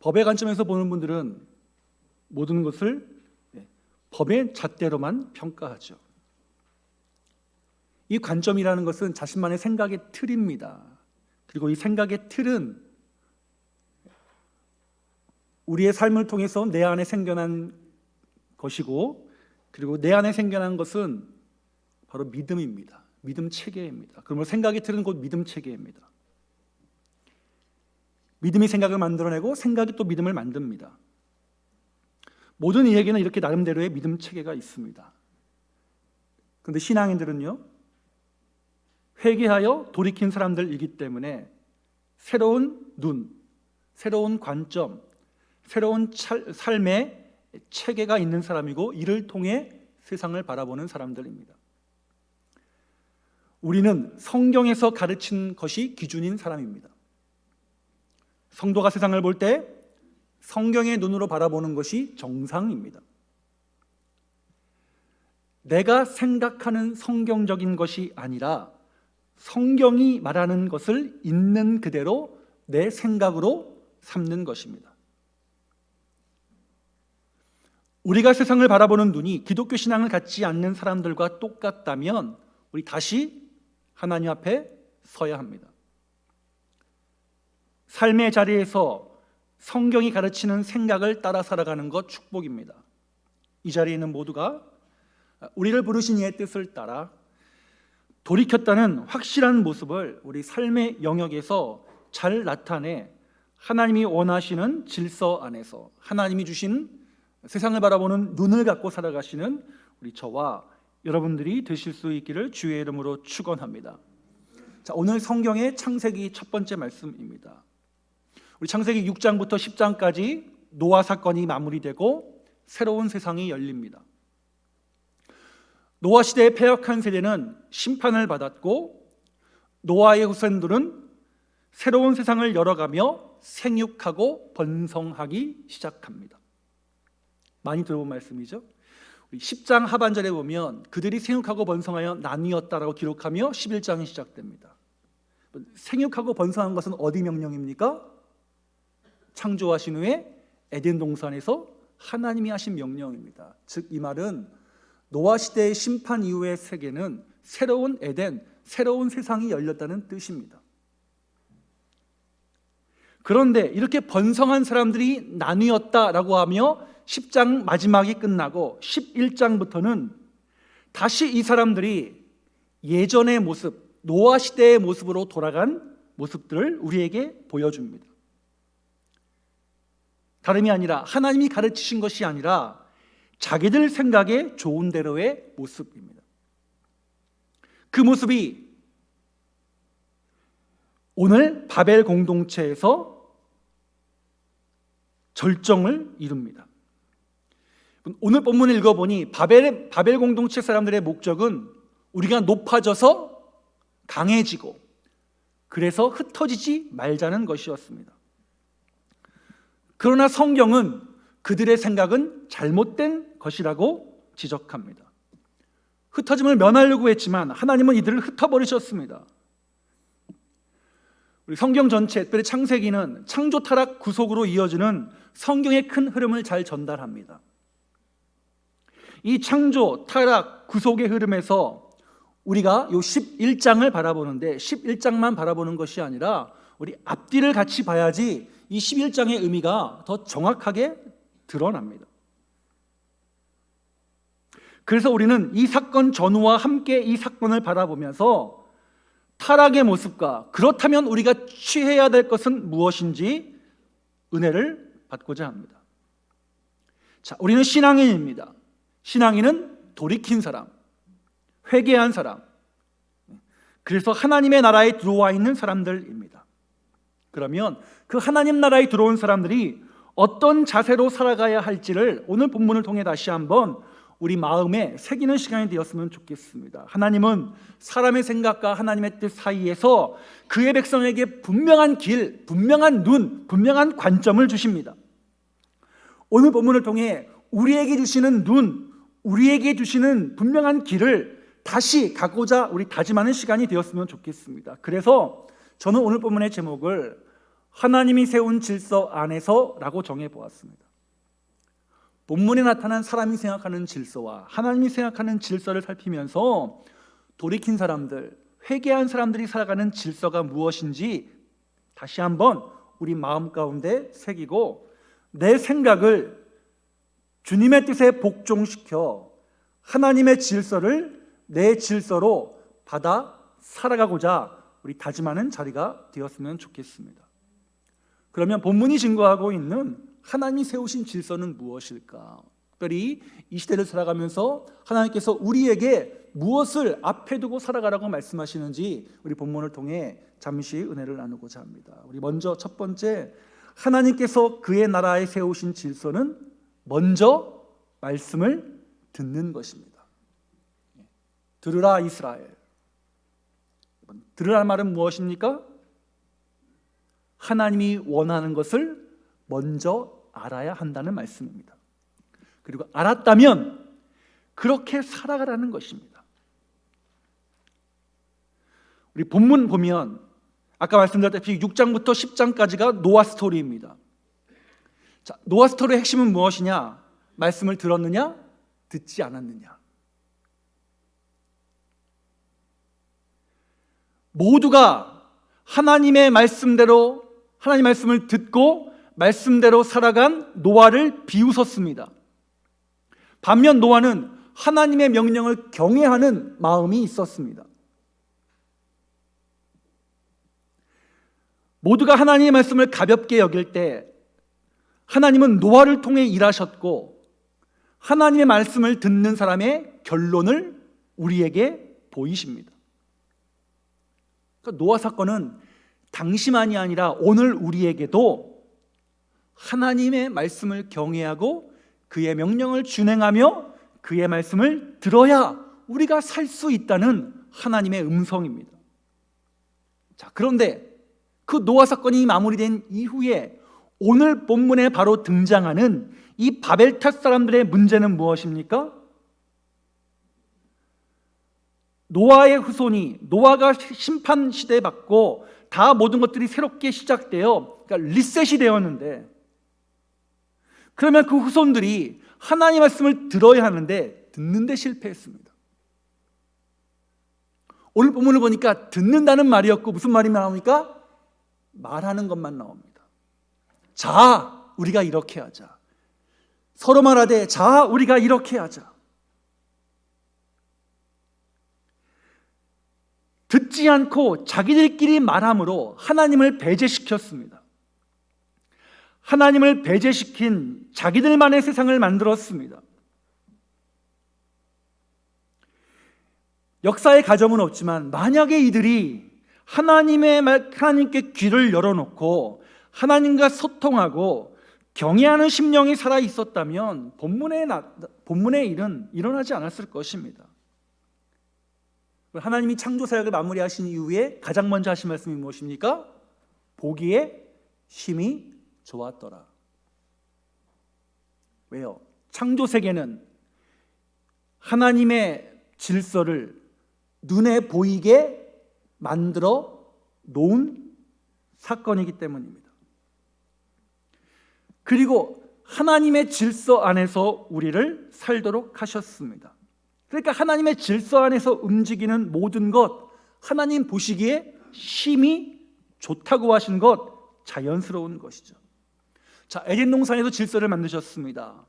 법의 관점에서 보는 분들은 모든 것을 법의 잣대로만 평가하죠. 이 관점이라는 것은 자신만의 생각의 틀입니다. 그리고 이 생각의 틀은 우리의 삶을 통해서 내 안에 생겨난 것이고, 그리고 내 안에 생겨난 것은 바로 믿음입니다. 믿음 체계입니다. 그러므로 생각의 틀은 곧 믿음 체계입니다. 믿음이 생각을 만들어내고 생각이 또 믿음을 만듭니다. 모든 이에게는 이렇게 나름대로의 믿음 체계가 있습니다. 그런데 신앙인들은요, 회개하여 돌이킨 사람들이기 때문에 새로운 눈, 새로운 관점, 새로운 삶의 체계가 있는 사람이고, 이를 통해 세상을 바라보는 사람들입니다. 우리는 성경에서 가르친 것이 기준인 사람입니다. 성도가 세상을 볼 때 성경의 눈으로 바라보는 것이 정상입니다. 내가 생각하는 성경적인 것이 아니라 성경이 말하는 것을 있는 그대로 내 생각으로 삼는 것입니다. 우리가 세상을 바라보는 눈이 기독교 신앙을 갖지 않는 사람들과 똑같다면 우리 다시 하나님 앞에 서야 합니다. 삶의 자리에서 성경이 가르치는 생각을 따라 살아가는 것 축복입니다. 이 자리에 있는 모두가 우리를 부르신 이의 뜻을 따라 돌이켰다는 확실한 모습을 우리 삶의 영역에서 잘 나타내 하나님이 원하시는 질서 안에서 하나님이 주신 세상을 바라보는 눈을 갖고 살아가시는 우리 저와 여러분들이 되실 수 있기를 주의 이름으로 축원합니다. 자, 오늘 성경의 창세기 첫 번째 말씀입니다. 우리 창세기 6장부터 10장까지 노아 사건이 마무리되고 새로운 세상이 열립니다. 노아 시대의 패역한 세대는 심판을 받았고, 노아의 후손들은 새로운 세상을 열어가며 생육하고 번성하기 시작합니다. 많이 들어본 말씀이죠. 10장 하반절에 보면 그들이 생육하고 번성하여 나뉘었다라고 기록하며 11장이 시작됩니다. 생육하고 번성한 것은 어디 명령입니까? 창조하신 후에 에덴 동산에서 하나님이 하신 명령입니다. 즉 이 말은 노아 시대의 심판 이후의 세계는 새로운 에덴, 새로운 세상이 열렸다는 뜻입니다. 그런데 이렇게 번성한 사람들이 나뉘었다라고 하며 10장 마지막이 끝나고 11장부터는 다시 이 사람들이 예전의 모습, 노아 시대의 모습으로 돌아간 모습들을 우리에게 보여줍니다. 다름이 아니라 하나님이 가르치신 것이 아니라 자기들 생각에 좋은 대로의 모습입니다. 그 모습이 오늘 바벨 공동체에서 절정을 이룹니다. 오늘 본문을 읽어보니 바벨 공동체 사람들의 목적은 우리가 높아져서 강해지고 그래서 흩어지지 말자는 것이었습니다. 그러나 성경은 그들의 생각은 잘못된 것이라고 지적합니다. 흩어짐을 면하려고 했지만 하나님은 이들을 흩어버리셨습니다. 우리 성경 전체, 특별히 창세기는 창조, 타락, 구속으로 이어지는 성경의 큰 흐름을 잘 전달합니다. 이 창조, 타락, 구속의 흐름에서 우리가 이 11장을 바라보는데 11장만 바라보는 것이 아니라 우리 앞뒤를 같이 봐야지 이 11장의 의미가 더 정확하게 드러납니다. 그래서 우리는 이 사건 전후와 함께 이 사건을 바라보면서 타락의 모습과 그렇다면 우리가 취해야 될 것은 무엇인지 은혜를 받고자 합니다. 자, 우리는 신앙인입니다. 신앙인은 돌이킨 사람, 회개한 사람, 그래서 하나님의 나라에 들어와 있는 사람들입니다. 그러면 그 하나님 나라에 들어온 사람들이 어떤 자세로 살아가야 할지를 오늘 본문을 통해 다시 한번 우리 마음에 새기는 시간이 되었으면 좋겠습니다. 하나님은 사람의 생각과 하나님의 뜻 사이에서 그의 백성에게 분명한 길, 분명한 눈, 분명한 관점을 주십니다. 오늘 본문을 통해 우리에게 주시는 눈, 우리에게 주시는 분명한 길을 다시 가고자 우리 다짐하는 시간이 되었으면 좋겠습니다. 그래서 저는 오늘 본문의 제목을 하나님이 세운 질서 안에서라고 정해보았습니다. 본문에 나타난 사람이 생각하는 질서와 하나님이 생각하는 질서를 살피면서 돌이킨 사람들, 회개한 사람들이 살아가는 질서가 무엇인지 다시 한번 우리 마음 가운데 새기고 내 생각을 주님의 뜻에 복종시켜 하나님의 질서를 내 질서로 받아 살아가고자 우리 다짐하는 자리가 되었으면 좋겠습니다. 그러면 본문이 증거하고 있는 하나님이 세우신 질서는 무엇일까? 특별히 이 시대를 살아가면서 하나님께서 우리에게 무엇을 앞에 두고 살아가라고 말씀하시는지 우리 본문을 통해 잠시 은혜를 나누고자 합니다. 우리 먼저 첫 번째, 하나님께서 그의 나라에 세우신 질서는 먼저 말씀을 듣는 것입니다. 들으라 이스라엘. 들으라 말은 무엇입니까? 하나님이 원하는 것을 먼저 알아야 한다는 말씀입니다. 그리고 알았다면 그렇게 살아가라는 것입니다. 우리 본문 보면 아까 말씀드렸다시피 6장부터 10장까지가 노아 스토리입니다. 자, 노아 스토리의 핵심은 무엇이냐? 말씀을 들었느냐? 듣지 않았느냐? 모두가 하나님의 말씀대로 하나님 말씀을 듣고 말씀대로 살아간 노아를 비웃었습니다. 반면 노아는 하나님의 명령을 경외하는 마음이 있었습니다. 모두가 하나님의 말씀을 가볍게 여길 때 하나님은 노아를 통해 일하셨고 하나님의 말씀을 듣는 사람의 결론을 우리에게 보이십니다. 그러니까 노아 사건은 당시만이 아니라 오늘 우리에게도 하나님의 말씀을 경외하고 그의 명령을 준행하며 그의 말씀을 들어야 우리가 살 수 있다는 하나님의 음성입니다. 자, 그런데 그 노아 사건이 마무리된 이후에 오늘 본문에 바로 등장하는 이 바벨탑 사람들의 문제는 무엇입니까? 노아의 후손이 노아가 심판 시대 받고 다 모든 것들이 새롭게 시작되어 그러니까 리셋이 되었는데 그러면 그 후손들이 하나님의 말씀을 들어야 하는데 듣는데 실패했습니다. 오늘 본문을 보니까 듣는다는 말이었고 무슨 말이 나옵니까? 말하는 것만 나옵니다. 자, 우리가 이렇게 하자. 서로 말하되 자, 우리가 이렇게 하자. 듣지 않고 자기들끼리 말함으로 하나님을 배제시켰습니다. 하나님을 배제시킨 자기들만의 세상을 만들었습니다. 역사의 가정은 없지만 만약에 이들이 하나님께 귀를 열어놓고 하나님과 소통하고 경외하는 심령이 살아 있었다면 본문의 일은 일어나지 않았을 것입니다. 하나님이 창조 사역을 마무리하신 이후에 가장 먼저 하신 말씀이 무엇입니까? 보기에 심히 좋았더라. 왜요? 창조 세계는 하나님의 질서를 눈에 보이게 만들어 놓은 사건이기 때문입니다. 그리고 하나님의 질서 안에서 우리를 살도록 하셨습니다. 그러니까 하나님의 질서 안에서 움직이는 모든 것 하나님 보시기에 심히 좋다고 하신 것 자연스러운 것이죠. 자, 에덴 동산에서 질서를 만드셨습니다.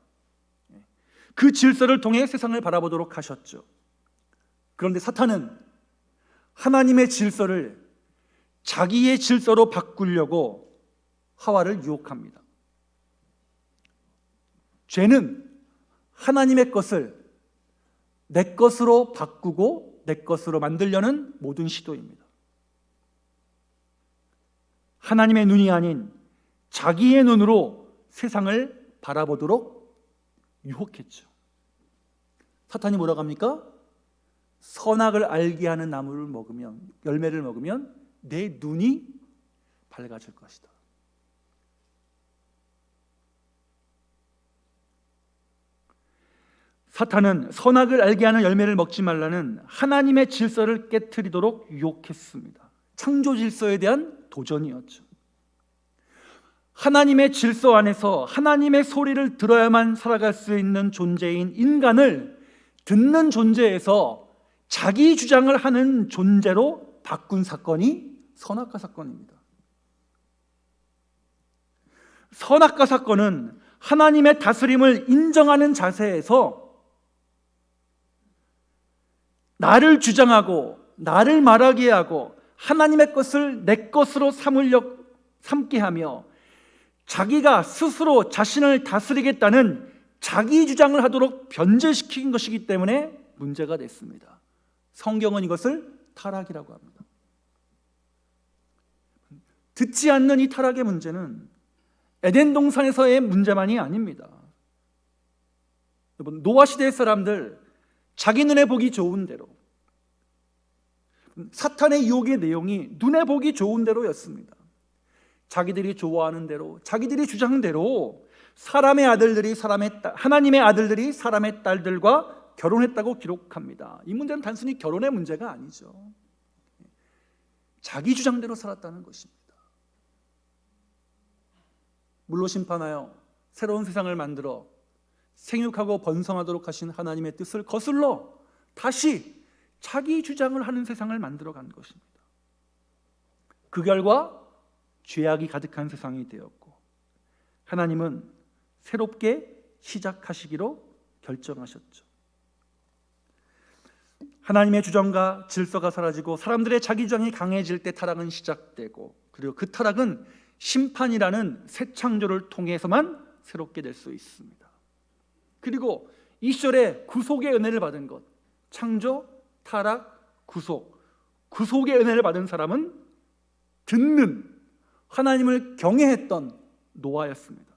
그 질서를 통해 세상을 바라보도록 하셨죠. 그런데 사탄은 하나님의 질서를 자기의 질서로 바꾸려고 하와를 유혹합니다. 죄는 하나님의 것을 내 것으로 바꾸고 내 것으로 만들려는 모든 시도입니다. 하나님의 눈이 아닌 자기의 눈으로 세상을 바라보도록 유혹했죠. 사탄이 뭐라고 합니까? 선악을 알게 하는 나무를 먹으면, 열매를 먹으면 내 눈이 밝아질 것이다. 사탄은 선악을 알게 하는 열매를 먹지 말라는 하나님의 질서를 깨트리도록 유혹했습니다. 창조 질서에 대한 도전이었죠. 하나님의 질서 안에서 하나님의 소리를 들어야만 살아갈 수 있는 존재인 인간을 듣는 존재에서 자기 주장을 하는 존재로 바꾼 사건이 선악과 사건입니다. 선악과 사건은 하나님의 다스림을 인정하는 자세에서 나를 주장하고 나를 말하게 하고 하나님의 것을 내 것으로 삼게 하며 자기가 스스로 자신을 다스리겠다는 자기 주장을 하도록 변질시킨 것이기 때문에 문제가 됐습니다. 성경은 이것을 타락이라고 합니다. 듣지 않는 이 타락의 문제는 에덴 동산에서의 문제만이 아닙니다. 여러분, 노아 시대의 사람들 자기 눈에 보기 좋은 대로, 사탄의 유혹의 내용이 눈에 보기 좋은 대로였습니다. 자기들이 좋아하는 대로, 자기들이 주장한 대로 사람의 아들들이 하나님의 아들들이 사람의 딸들과 결혼했다고 기록합니다. 이 문제는 단순히 결혼의 문제가 아니죠. 자기 주장대로 살았다는 것입니다. 물로 심판하여 새로운 세상을 만들어 생육하고 번성하도록 하신 하나님의 뜻을 거슬러 다시 자기 주장을 하는 세상을 만들어간 것입니다. 그 결과 죄악이 가득한 세상이 되었고 하나님은 새롭게 시작하시기로 결정하셨죠. 하나님의 주장과 질서가 사라지고 사람들의 자기 주장이 강해질 때 타락은 시작되고, 그리고 그 타락은 심판이라는 새 창조를 통해서만 새롭게 될 수 있습니다. 그리고 이 시절에 구속의 은혜를 받은 것, 창조, 타락, 구속의 은혜를 받은 사람은 듣는, 하나님을 경외했던 노아였습니다.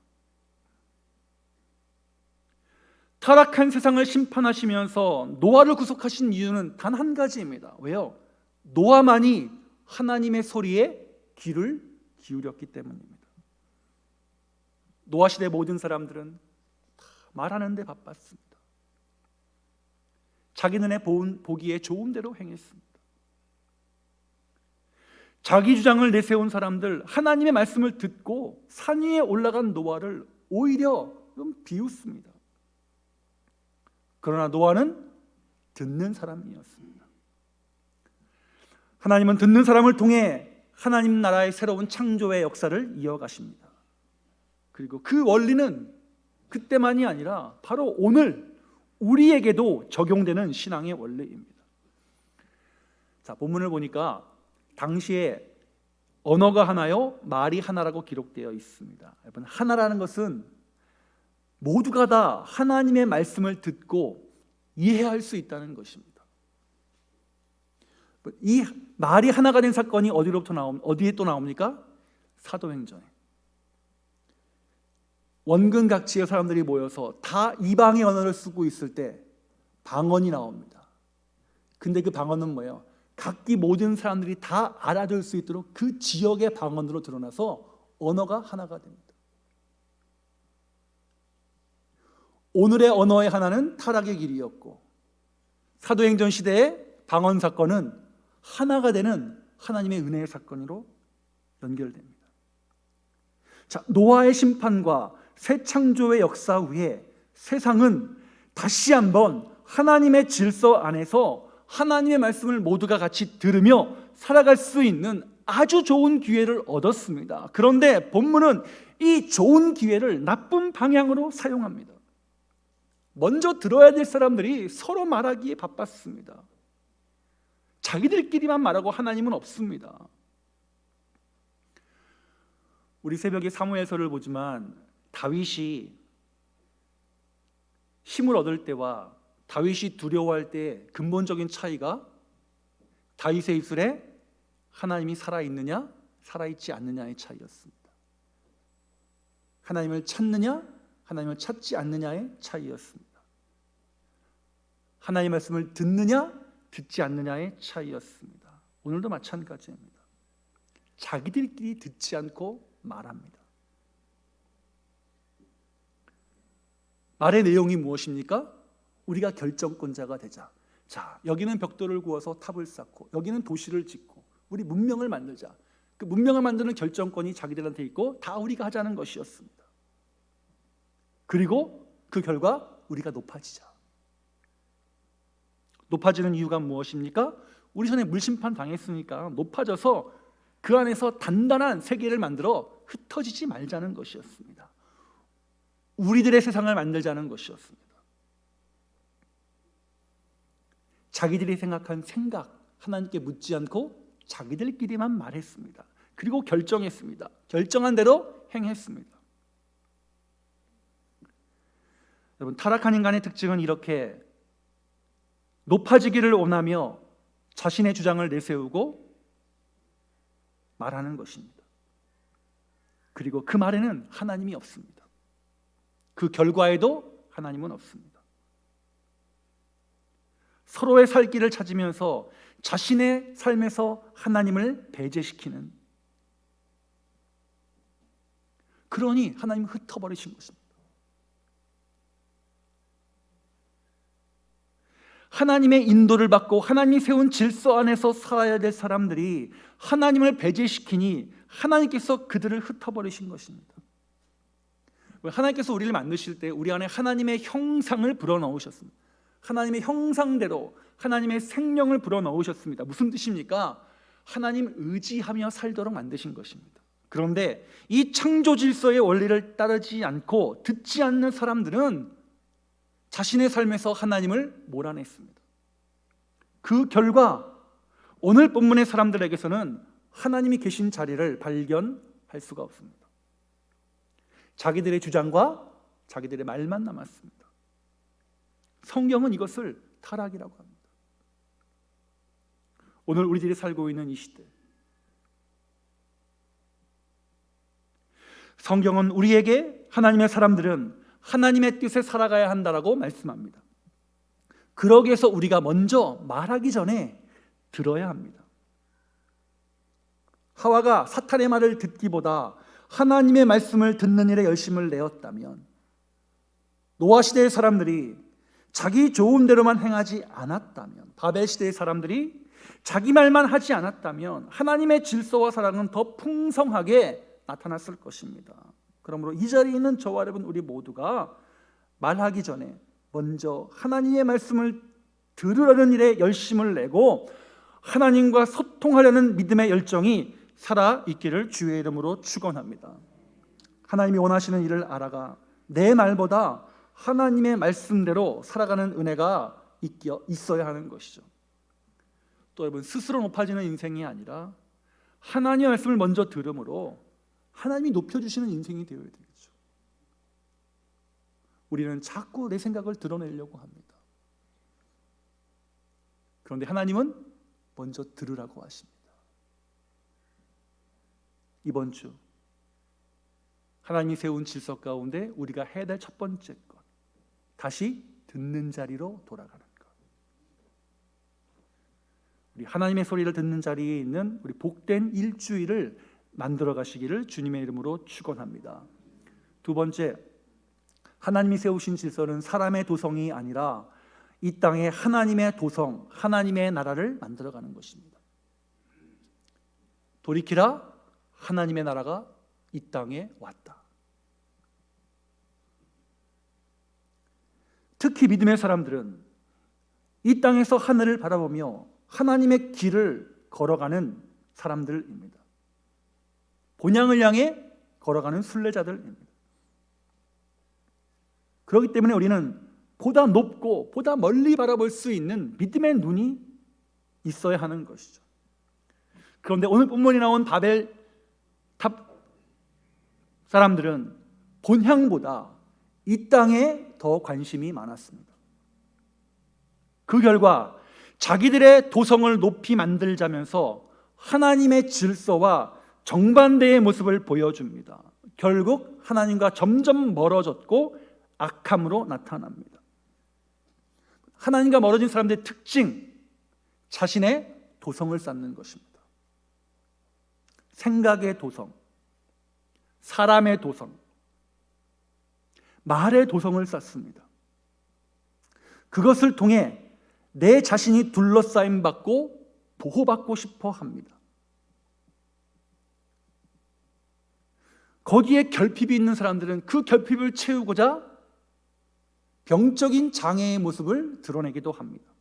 타락한 세상을 심판하시면서 노아를 구속하신 이유는 단 한 가지입니다. 왜요? 노아만이 하나님의 소리에 귀를 기울였기 때문입니다. 노아 시대 모든 사람들은 다 말하는 데 바빴습니다. 자기 눈에 보기에 좋은 대로 행했습니다. 자기 주장을 내세운 사람들, 하나님의 말씀을 듣고 산 위에 올라간 노아를 오히려 좀 비웃습니다. 그러나 노아는 듣는 사람이었습니다. 하나님은 듣는 사람을 통해 하나님 나라의 새로운 창조의 역사를 이어가십니다. 그리고 그 원리는 그때만이 아니라 바로 오늘 우리에게도 적용되는 신앙의 원리입니다. 자, 본문을 보니까 당시에 언어가 하나요, 말이 하나라고 기록되어 있습니다. 여러분, 하나라는 것은 모두가 다 하나님의 말씀을 듣고 이해할 수 있다는 것입니다. 이 말이 하나가 된 사건이 어디에 또 나옵니까? 사도행전에. 원근각지의 사람들이 모여서 다 이방의 언어를 쓰고 있을 때 방언이 나옵니다. 근데 그 방언은 뭐예요? 각기 모든 사람들이 다 알아들 수 있도록 그 지역의 방언으로 드러나서 언어가 하나가 됩니다. 오늘의 언어의 하나는 타락의 길이었고, 사도행전 시대의 방언 사건은 하나가 되는 하나님의 은혜의 사건으로 연결됩니다. 자, 노아의 심판과 새 창조의 역사 후에 세상은 다시 한번 하나님의 질서 안에서 하나님의 말씀을 모두가 같이 들으며 살아갈 수 있는 아주 좋은 기회를 얻었습니다. 그런데 본문은 이 좋은 기회를 나쁜 방향으로 사용합니다. 먼저 들어야 될 사람들이 서로 말하기에 바빴습니다. 자기들끼리만 말하고 하나님은 없습니다. 우리 새벽에 사무엘서를 보지만 다윗이 힘을 얻을 때와 다윗이 두려워할 때의 근본적인 차이가 다윗의 입술에 하나님이 살아있느냐 살아있지 않느냐의 차이였습니다. 하나님을 찾느냐 하나님을 찾지 않느냐의 차이였습니다. 하나님의 말씀을 듣느냐 듣지 않느냐의 차이였습니다. 오늘도 마찬가지입니다. 자기들끼리 듣지 않고 말합니다. 말의 내용이 무엇입니까? 우리가 결정권자가 되자. 자, 여기는 벽돌을 구워서 탑을 쌓고 여기는 도시를 짓고 우리 문명을 만들자. 그 문명을 만드는 결정권이 자기들한테 있고 다 우리가 하자는 것이었습니다. 그리고 그 결과 우리가 높아지자. 높아지는 이유가 무엇입니까? 우리 전에 물심판 당했으니까 높아져서 그 안에서 단단한 세계를 만들어 흩어지지 말자는 것이었습니다. 우리들의 세상을 만들자는 것이었습니다. 자기들이 생각한 생각 하나님께 묻지 않고 자기들끼리만 말했습니다. 그리고 결정했습니다. 결정한 대로 행했습니다. 여러분, 타락한 인간의 특징은 이렇게 높아지기를 원하며 자신의 주장을 내세우고 말하는 것입니다. 그리고 그 말에는 하나님이 없습니다. 그 결과에도 하나님은 없습니다. 서로의 살 길을 찾으면서 자신의 삶에서 하나님을 배제시키는, 그러니 하나님은 흩어버리신 것입니다. 하나님의 인도를 받고 하나님이 세운 질서 안에서 살아야 될 사람들이 하나님을 배제시키니 하나님께서 그들을 흩어버리신 것입니다. 하나님께서 우리를 만드실 때 우리 안에 하나님의 형상을 불어넣으셨습니다. 하나님의 형상대로 하나님의 생명을 불어넣으셨습니다. 무슨 뜻입니까? 하나님 의지하며 살도록 만드신 것입니다. 그런데 이 창조 질서의 원리를 따르지 않고 듣지 않는 사람들은 자신의 삶에서 하나님을 몰아냈습니다. 그 결과 오늘 본문의 사람들에게서는 하나님이 계신 자리를 발견할 수가 없습니다. 자기들의 주장과 자기들의 말만 남았습니다. 성경은 이것을 타락이라고 합니다. 오늘 우리들이 살고 있는 이 시대, 성경은 우리에게 하나님의 사람들은 하나님의 뜻에 살아가야 한다라고 말씀합니다. 그러기 위해서 우리가 먼저 말하기 전에 들어야 합니다. 하와가 사탄의 말을 듣기보다 하나님의 말씀을 듣는 일에 열심을 내었다면, 노아 시대의 사람들이 자기 좋은 대로만 행하지 않았다면, 바벨 시대의 사람들이 자기 말만 하지 않았다면 하나님의 질서와 사랑은 더 풍성하게 나타났을 것입니다. 그러므로 이 자리에 있는 저와 여러분 우리 모두가 말하기 전에 먼저 하나님의 말씀을 들으려는 일에 열심을 내고 하나님과 소통하려는 믿음의 열정이 살아있기를 주의 이름으로 축원합니다. 하나님이 원하시는 일을 알아가 내 말보다 하나님의 말씀대로 살아가는 은혜가 있어야 하는 것이죠. 또 여러분, 스스로 높아지는 인생이 아니라 하나님의 말씀을 먼저 들음으로 하나님이 높여주시는 인생이 되어야 되겠죠. 우리는 자꾸 내 생각을 드러내려고 합니다. 그런데 하나님은 먼저 들으라고 하십니다. 이번 주 하나님이 세운 질서 가운데 우리가 해야 될 첫 번째 것, 다시 듣는 자리로 돌아가는 것. 우리 하나님의 소리를 듣는 자리에 있는 우리 복된 일주일을 만들어 가시기를 주님의 이름으로 축원합니다. 두 번째, 하나님이 세우신 질서는 사람의 도성이 아니라 이 땅에 하나님의 도성, 하나님의 나라를 만들어가는 것입니다. 돌이키라, 하나님의 나라가 이 땅에 왔다. 특히 믿음의 사람들은 이 땅에서 하늘을 바라보며 하나님의 길을 걸어가는 사람들입니다. 본향을 향해 걸어가는 순례자들입니다. 그렇기 때문에 우리는 보다 높고 보다 멀리 바라볼 수 있는 믿음의 눈이 있어야 하는 것이죠. 그런데 오늘 본문에 나온 바벨 탑 사람들은 본향보다 이 땅에 더 관심이 많았습니다. 그 결과 자기들의 도성을 높이 만들자면서 하나님의 질서와 정반대의 모습을 보여줍니다. 결국 하나님과 점점 멀어졌고 악함으로 나타납니다. 하나님과 멀어진 사람들의 특징, 자신의 도성을 쌓는 것입니다. 생각의 도성, 사람의 도성, 말의 도성을 쌓습니다. 그것을 통해 내 자신이 둘러싸임 받고 보호받고 싶어 합니다. 거기에 결핍이 있는 사람들은 그 결핍을 채우고자 병적인 장애의 모습을 드러내기도 합니다.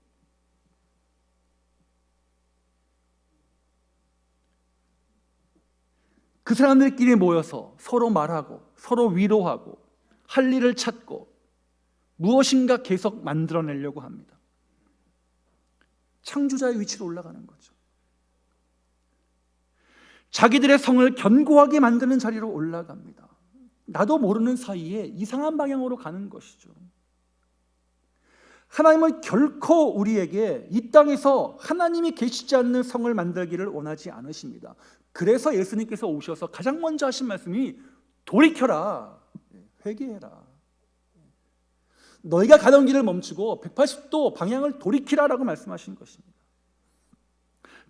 그 사람들끼리 모여서 서로 말하고 서로 위로하고 할 일을 찾고 무엇인가 계속 만들어내려고 합니다. 창조자의 위치로 올라가는 거죠. 자기들의 성을 견고하게 만드는 자리로 올라갑니다. 나도 모르는 사이에 이상한 방향으로 가는 것이죠. 하나님은 결코 우리에게 이 땅에서 하나님이 계시지 않는 성을 만들기를 원하지 않으십니다. 그래서 예수님께서 오셔서 가장 먼저 하신 말씀이 돌이켜라, 회개해라. 너희가 가던 길을 멈추고 180도 방향을 돌이키라라고 말씀하신 것입니다.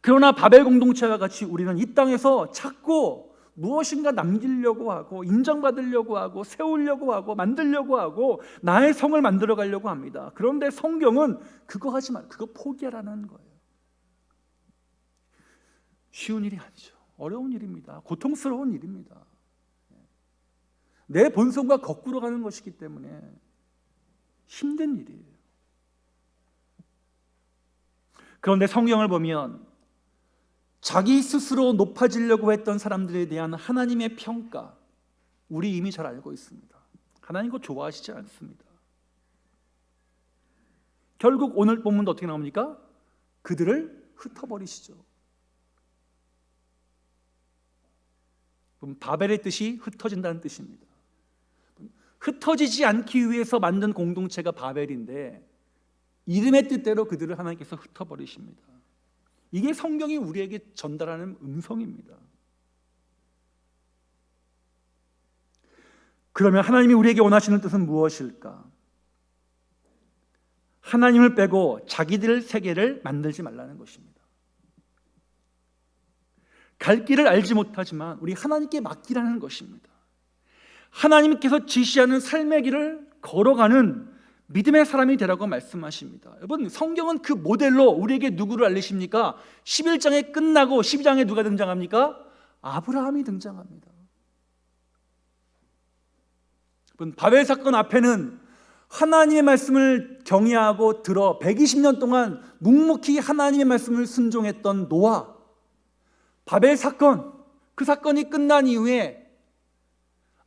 그러나 바벨 공동체와 같이 우리는 이 땅에서 자꾸 무엇인가 남기려고 하고 인정받으려고 하고 세우려고 하고 만들려고 하고 나의 성을 만들어 가려고 합니다. 그런데 성경은 그거 하지 말, 그거 포기하라는 거예요. 쉬운 일이 아니죠. 어려운 일입니다. 고통스러운 일입니다. 내 본성과 거꾸로 가는 것이기 때문에 힘든 일이에요. 그런데 성경을 보면 자기 스스로 높아지려고 했던 사람들에 대한 하나님의 평가, 우리 이미 잘 알고 있습니다. 하나님 그거 좋아하시지 않습니다. 결국 오늘 본문도 어떻게 나옵니까? 그들을 흩어버리시죠. 바벨의 뜻이 흩어진다는 뜻입니다. 흩어지지 않기 위해서 만든 공동체가 바벨인데 이름의 뜻대로 그들을 하나님께서 흩어버리십니다. 이게 성경이 우리에게 전달하는 음성입니다. 그러면 하나님이 우리에게 원하시는 뜻은 무엇일까? 하나님을 빼고 자기들 세계를 만들지 말라는 것입니다. 갈 길을 알지 못하지만 우리 하나님께 맡기라는 것입니다. 하나님께서 지시하는 삶의 길을 걸어가는 믿음의 사람이 되라고 말씀하십니다. 여러분, 성경은 그 모델로 우리에게 누구를 알리십니까? 11장에 끝나고 12장에 누가 등장합니까? 아브라함이 등장합니다. 여러분, 바벨 사건 앞에는 하나님의 말씀을 경외하고 들어 120년 동안 묵묵히 하나님의 말씀을 순종했던 노아, 바벨 사건, 그 사건이 끝난 이후에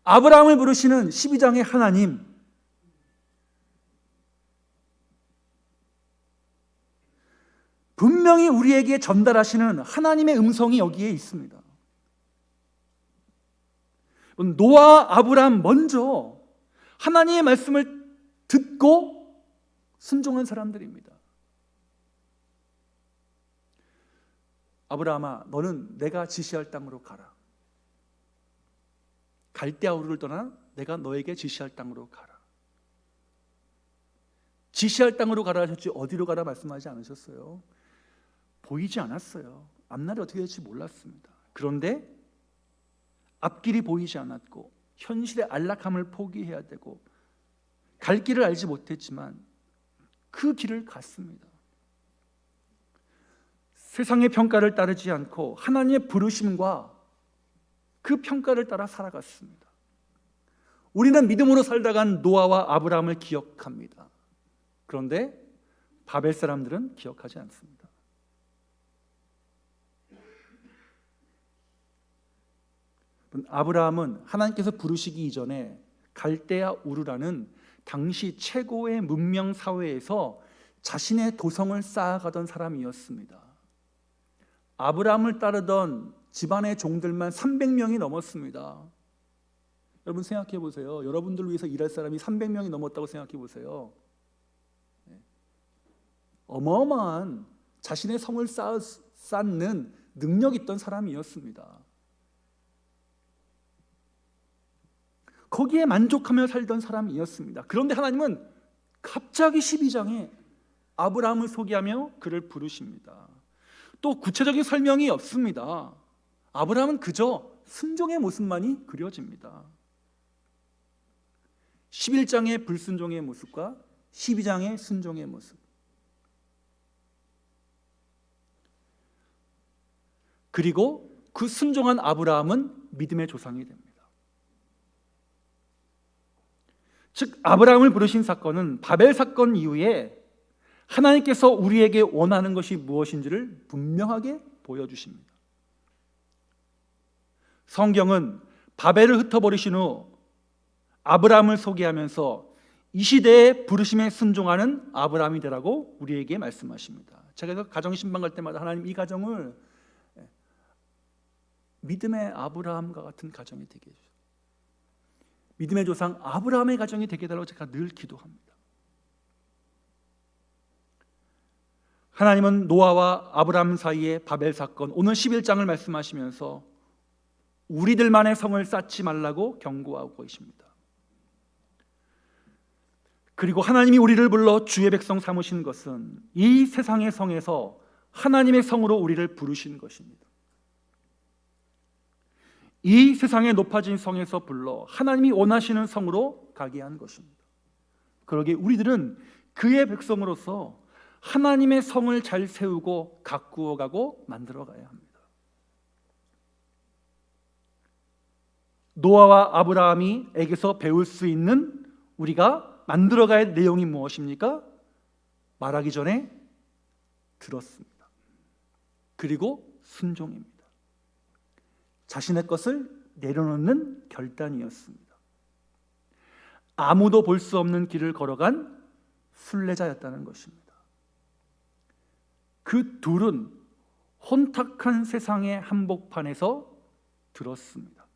아브라함을 부르시는 12장의 하나님, 분명히 우리에게 전달하시는 하나님의 음성이 여기에 있습니다. 노아, 아브라함 먼저 하나님의 말씀을 듣고 순종한 사람들입니다. 아브라함아, 너는 내가 지시할 땅으로 가라. 갈대아 우르를 떠나 내가 너에게 지시할 땅으로 가라. 지시할 땅으로 가라 하셨지 어디로 가라 말씀하지 않으셨어요. 보이지 않았어요. 앞날이 어떻게 될지 몰랐습니다. 그런데 앞길이 보이지 않았고 현실의 안락함을 포기해야 되고 갈 길을 알지 못했지만 그 길을 갔습니다. 세상의 평가를 따르지 않고 하나님의 부르심과 그 평가를 따라 살아갔습니다. 우리는 믿음으로 살다간 노아와 아브라함을 기억합니다. 그런데 바벨 사람들은 기억하지 않습니다. 아브라함은 하나님께서 부르시기 이전에 갈대아 우르라는 당시 최고의 문명 사회에서 자신의 도성을 쌓아가던 사람이었습니다. 아브라함을 따르던 집안의 종들만 300명이 넘었습니다. 여러분 생각해 보세요. 여러분들을 위해서 일할 사람이 300명이 넘었다고 생각해 보세요. 어마어마한 자신의 성을 쌓는 능력 있던 사람이었습니다. 거기에 만족하며 살던 사람이었습니다. 그런데 하나님은 갑자기 12장에 아브라함을 소개하며 그를 부르십니다. 또 구체적인 설명이 없습니다. 아브라함은 그저 순종의 모습만이 그려집니다. 11장의 불순종의 모습과 12장의 순종의 모습. 그리고 그 순종한 아브라함은 믿음의 조상이 됩니다. 즉 아브라함을 부르신 사건은 바벨 사건 이후에 하나님께서 우리에게 원하는 것이 무엇인지를 분명하게 보여주십니다. 성경은 바벨을 흩어버리신 후 아브라함을 소개하면서 이 시대에 부르심에 순종하는 아브라함이 되라고 우리에게 말씀하십니다. 제가 가정 신방 갈 때마다 하나님 이 가정을 믿음의 아브라함과 같은 가정이 되게 해주세요. 믿음의 조상 아브라함의 가정이 되게 해달라고 제가 늘 기도합니다. 하나님은 노아와 아브라함 사이의 바벨 사건, 오늘 11장을 말씀하시면서 우리들만의 성을 쌓지 말라고 경고하고 계십니다. 그리고 하나님이 우리를 불러 주의 백성 삼으신 것은 이 세상의 성에서 하나님의 성으로 우리를 부르신 것입니다. 이 세상의 높아진 성에서 불러 하나님이 원하시는 성으로 가게 한 것입니다. 그러기에 우리들은 그의 백성으로서 하나님의 성을 잘 세우고 가꾸어가고 만들어가야 합니다. 노아와 아브라함이에게서 배울 수 있는 우리가 만들어가야 할 내용이 무엇입니까? 말하기 전에 들었습니다. 그리고 순종입니다. 자신의 것을 내려놓는 결단이었습니다. 아무도 볼 수 없는 길을 걸어간 순례자였다는 것입니다. 그 둘은 혼탁한 세상의 한복판에서 들었습니다.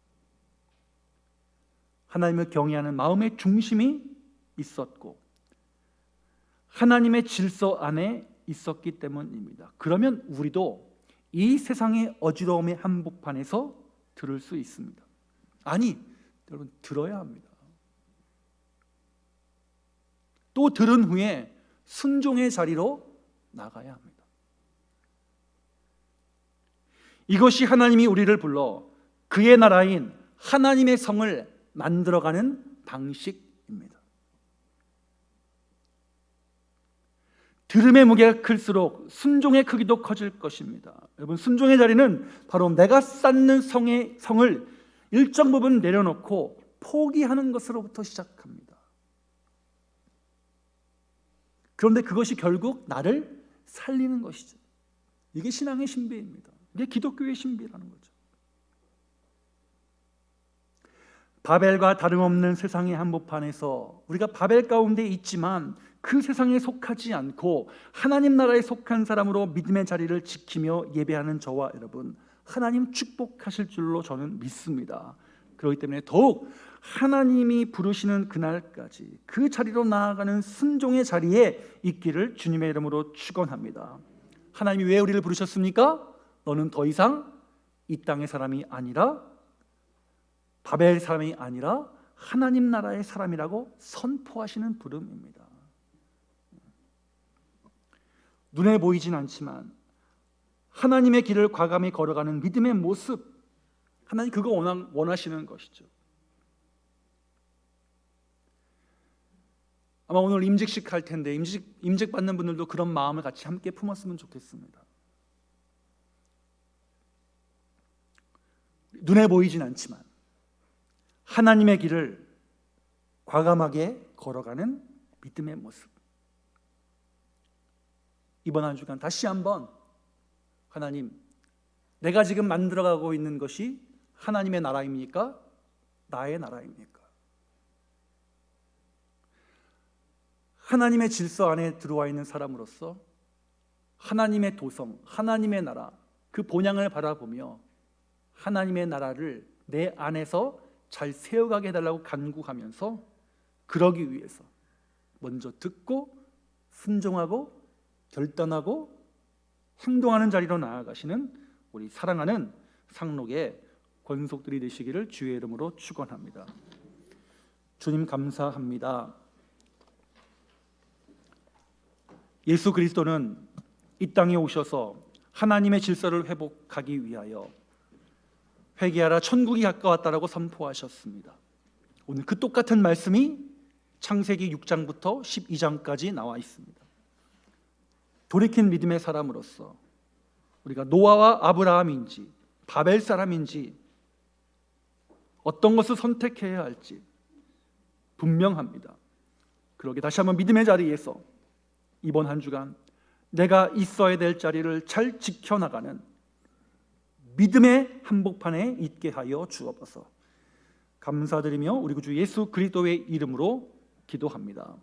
하나님을 경외하는 마음의 중심이 있었고 하나님의 질서 안에 있었기 때문입니다. 그러면 우리도 이 세상의 어지러움의 한복판에서 들을 수 있습니다. 아니, 여러분 들어야 합니다. 또 들은 후에 순종의 자리로 나가야 합니다. 이것이 하나님이 우리를 불러 그의 나라인 하나님의 성을 만들어가는 방식입니다. 들음의 무게가 클수록 순종의 크기도 커질 것입니다. 여러분, 순종의 자리는 바로 내가 쌓는 성을 일정 부분 내려놓고 포기하는 것으로부터 시작합니다. 그런데 그것이 결국 나를 살리는 것이죠. 이게 신앙의 신비입니다. 이게 기독교의 신비라는 거죠. 바벨과 다름없는 세상의 한복판에서 우리가 바벨 가운데 있지만 그 세상에 속하지 않고 하나님 나라에 속한 사람으로 믿음의 자리를 지키며 예배하는 저와 여러분, 하나님 축복하실 줄로 저는 믿습니다. 그렇기 때문에 더욱 하나님이 부르시는 그날까지 그 자리로 나아가는 순종의 자리에 있기를 주님의 이름으로 축원합니다. 하나님이 왜 우리를 부르셨습니까? 너는 더 이상 이 땅의 사람이 아니라 바벨 사람이 아니라 하나님 나라의 사람이라고 선포하시는 부름입니다. 눈에 보이진 않지만 하나님의 길을 과감히 걸어가는 믿음의 모습, 하나님 그거 원하시는 것이죠. 아마 오늘 임직식 할 텐데 임직 받는 분들도 그런 마음을 같이 함께 품었으면 좋겠습니다. 눈에 보이진 않지만 하나님의 길을 과감하게 걸어가는 믿음의 모습. 이번 한 주간 다시 한번 하나님, 내가 지금 만들어가고 있는 것이 하나님의 나라입니까? 나의 나라입니까? 하나님의 질서 안에 들어와 있는 사람으로서 하나님의 도성, 하나님의 나라, 그 본향을 바라보며 하나님의 나라를 내 안에서 잘 세워가게 해달라고 간구하면서 그러기 위해서 먼저 듣고 순종하고 결단하고 행동하는 자리로 나아가시는 우리 사랑하는 상록의 권속들이 되시기를 주의 이름으로 축원합니다. 주님 감사합니다. 예수 그리스도는 이 땅에 오셔서 하나님의 질서를 회복하기 위하여 회개하라 천국이 가까웠다라고 선포하셨습니다. 오늘 그 똑같은 말씀이 창세기 6장부터 12장까지 나와 있습니다. 돌이킨 믿음의 사람으로서 우리가 노아와 아브라함인지 바벨 사람인지 어떤 것을 선택해야 할지 분명합니다. 그러게 다시 한번 믿음의 자리에서 이번 한 주간 내가 있어야 될 자리를 잘 지켜나가는 믿음의 한복판에 있게 하여 주옵소서. 감사드리며 우리 구주 예수 그리스도의 이름으로 기도합니다.